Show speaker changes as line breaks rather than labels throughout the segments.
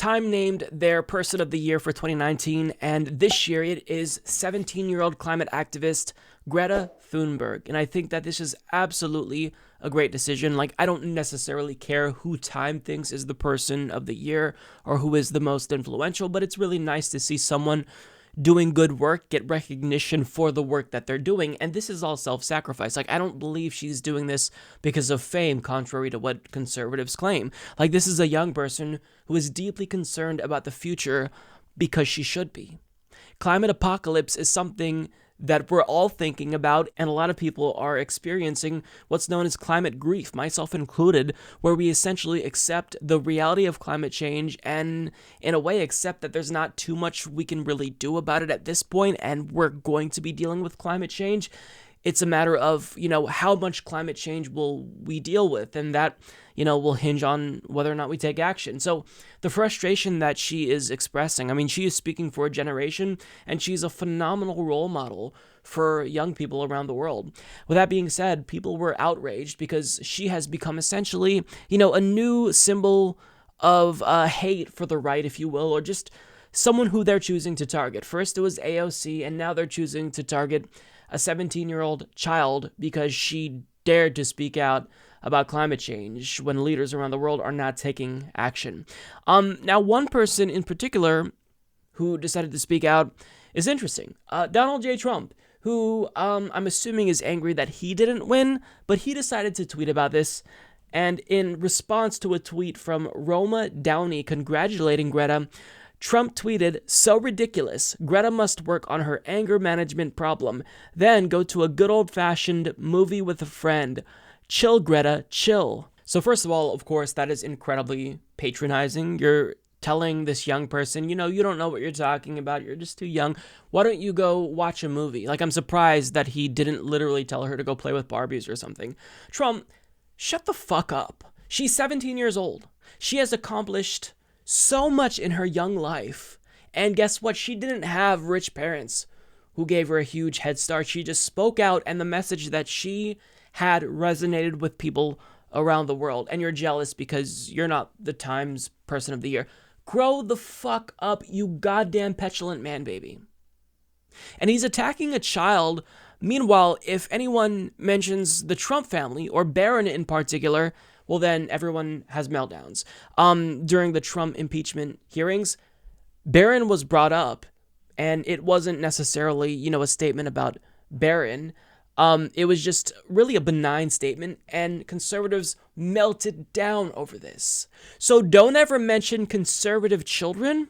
Time named their Person of the Year for 2019, and this year it is 17-year-old climate activist Greta Thunberg. And I think that this is absolutely a great decision. Like, I don't necessarily care who Time thinks is the Person of the Year or who is the most influential, but it's really nice to see someone doing good work get recognition for the work that they're doing. And this is all self-sacrifice. Like, I don't believe she's doing this because of fame, contrary to what conservatives claim. Like, this is a young person who is deeply concerned about the future because she should be. Climate apocalypse is something that we're all thinking about, and a lot of people are experiencing what's known as climate grief, myself included, where we essentially accept the reality of climate change and, in a way, accept that there's not too much we can really do about it at this point, and we're going to be dealing with climate change. It's a matter of, how much climate change will we deal with, and that, will hinge on whether or not we take action. So the frustration that she is expressing, she is speaking for a generation, and she's a phenomenal role model for young people around the world. With that being said, people were outraged because she has become essentially, a new symbol of hate for the right, if you will, or just someone who they're choosing to target. First it was AOC, and now they're choosing to target a 17-year-old child because she dared to speak out about climate change when leaders around the world are not taking action. Now, one person in particular who decided to speak out is interesting. Donald J. Trump, who I'm assuming is angry that he didn't win, but he decided to tweet about this. And in response to a tweet from Roma Downey congratulating Greta, Trump tweeted, "So ridiculous. Greta must work on her anger management problem. Then go to a good old-fashioned movie with a friend. Chill, Greta, chill." So first of all, of course, that is incredibly patronizing. You're telling this young person, you don't know what you're talking about. You're just too young. Why don't you go watch a movie? Like, I'm surprised that he didn't literally tell her to go play with Barbies or something. Trump, shut the fuck up. She's 17 years old. She has accomplished so much in her young life. And guess what? She didn't have rich parents who gave her a huge head start. She just spoke out, and the message that she had resonated with people around the world. And you're jealous because you're not the Times Person of the Year. Grow the fuck up, you goddamn petulant Manbaby. And he's attacking a child. Meanwhile, if anyone mentions the Trump family, or Barron in particular, well, then everyone has meltdowns. During the Trump impeachment hearings, Barron was brought up, and it wasn't necessarily, a statement about Barron. It was just really a benign statement, and conservatives melted down over this. So don't ever mention conservative children.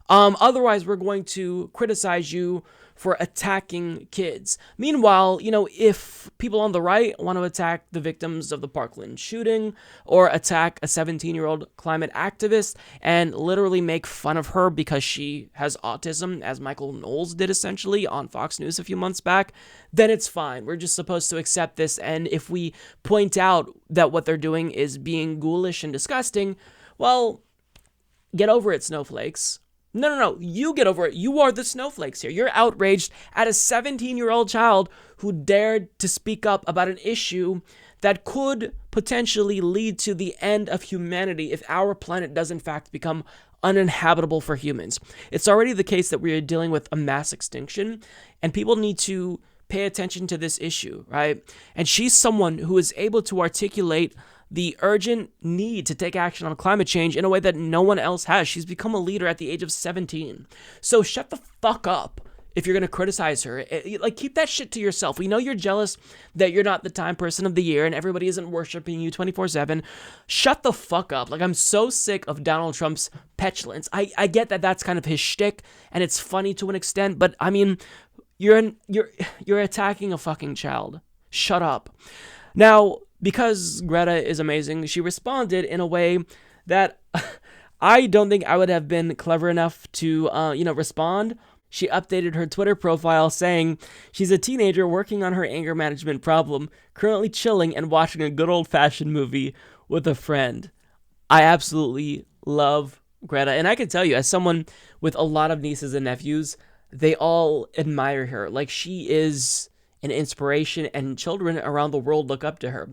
Otherwise, we're going to criticize you for attacking kids. Meanwhile, if people on the right want to attack the victims of the Parkland shooting or attack a 17-year-old climate activist and literally make fun of her because she has autism, as Michael Knowles did essentially on Fox News a few months back, then it's fine. We're just supposed to accept this. And if we point out that what they're doing is being ghoulish and disgusting, well, get over it, snowflakes. No, you get over it. You are the snowflakes here. You're outraged at a 17-year-old child who dared to speak up about an issue that could potentially lead to the end of humanity if our planet does in fact become uninhabitable for humans. It's already the case that we are dealing with a mass extinction, and people need to pay attention to this issue, right? And she's someone who is able to articulate the urgent need to take action on climate change in a way that no one else has. She's become a leader at the age of 17. So shut the fuck up if you're going to criticize her. Like, keep that shit to yourself. We know you're jealous that you're not the Time Person of the Year and everybody isn't worshiping you 24/7. Shut the fuck up. Like, I'm so sick of Donald Trump's petulance. I get that that's kind of his shtick, and it's funny to an extent, but you're attacking a fucking child. Shut up. Now, because Greta is amazing, she responded in a way that I don't think I would have been clever enough to, respond. She updated her Twitter profile saying she's a teenager working on her anger management problem, currently chilling and watching a good old-fashioned movie with a friend. I absolutely love Greta, and I can tell you, as someone with a lot of nieces and nephews, they all admire her. Like, she is an inspiration, and children around the world look up to her.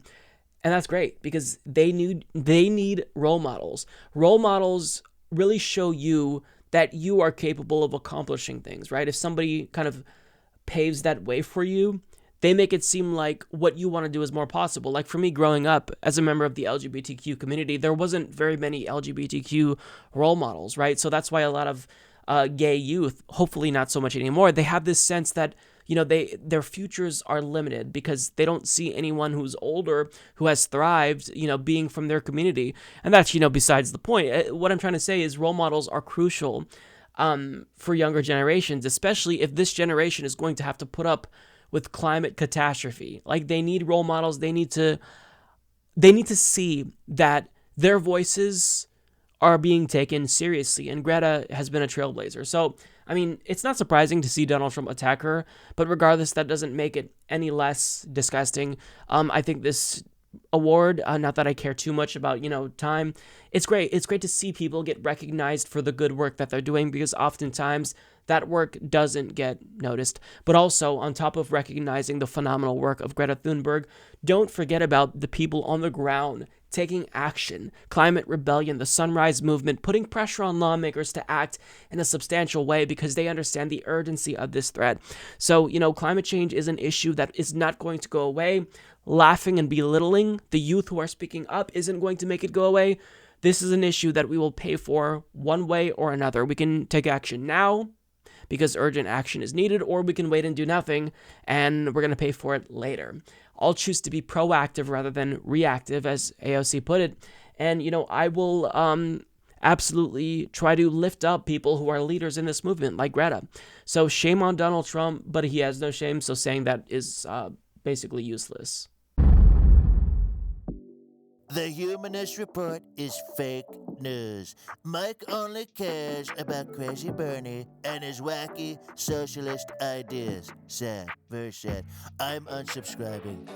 And that's great, because they need role models. Role models really show you that you are capable of accomplishing things, right? If somebody kind of paves that way for you, they make it seem like what you want to do is more possible. Like for me growing up as a member of the LGBTQ community, there wasn't very many LGBTQ role models, right? So that's why a lot of gay youth, hopefully not so much anymore, they have this sense that their futures are limited because they don't see anyone who's older who has thrived, being from their community. And that's, besides the point. What I'm trying to say is role models are crucial for younger generations, especially if this generation is going to have to put up with climate catastrophe. Like they need role models. They need to see that their voices are being taken seriously, and Greta has been a trailblazer. So, I mean, it's not surprising to see Donald Trump attack her, but regardless, that doesn't make it any less disgusting. I think this award, not that I care too much about, time, it's great. It's great to see people get recognized for the good work that they're doing, because oftentimes that work doesn't get noticed. But also, on top of recognizing the phenomenal work of Greta Thunberg, don't forget about the people on the ground taking action, climate rebellion, the Sunrise Movement, putting pressure on lawmakers to act in a substantial way because they understand the urgency of this threat. So, climate change is an issue that is not going to go away. Laughing and belittling the youth who are speaking up isn't going to make it go away. This is an issue that we will pay for one way or another. We can take action now because urgent action is needed, or we can wait and do nothing, and we're going to pay for it later. I'll choose to be proactive rather than reactive, as AOC put it, and, I will absolutely try to lift up people who are leaders in this movement, like Greta. So shame on Donald Trump, but he has no shame, so saying that is basically useless.
The Humanist Report is fake news. Mike only cares about Crazy Bernie and his wacky socialist ideas. Sad, very sad. I'm unsubscribing.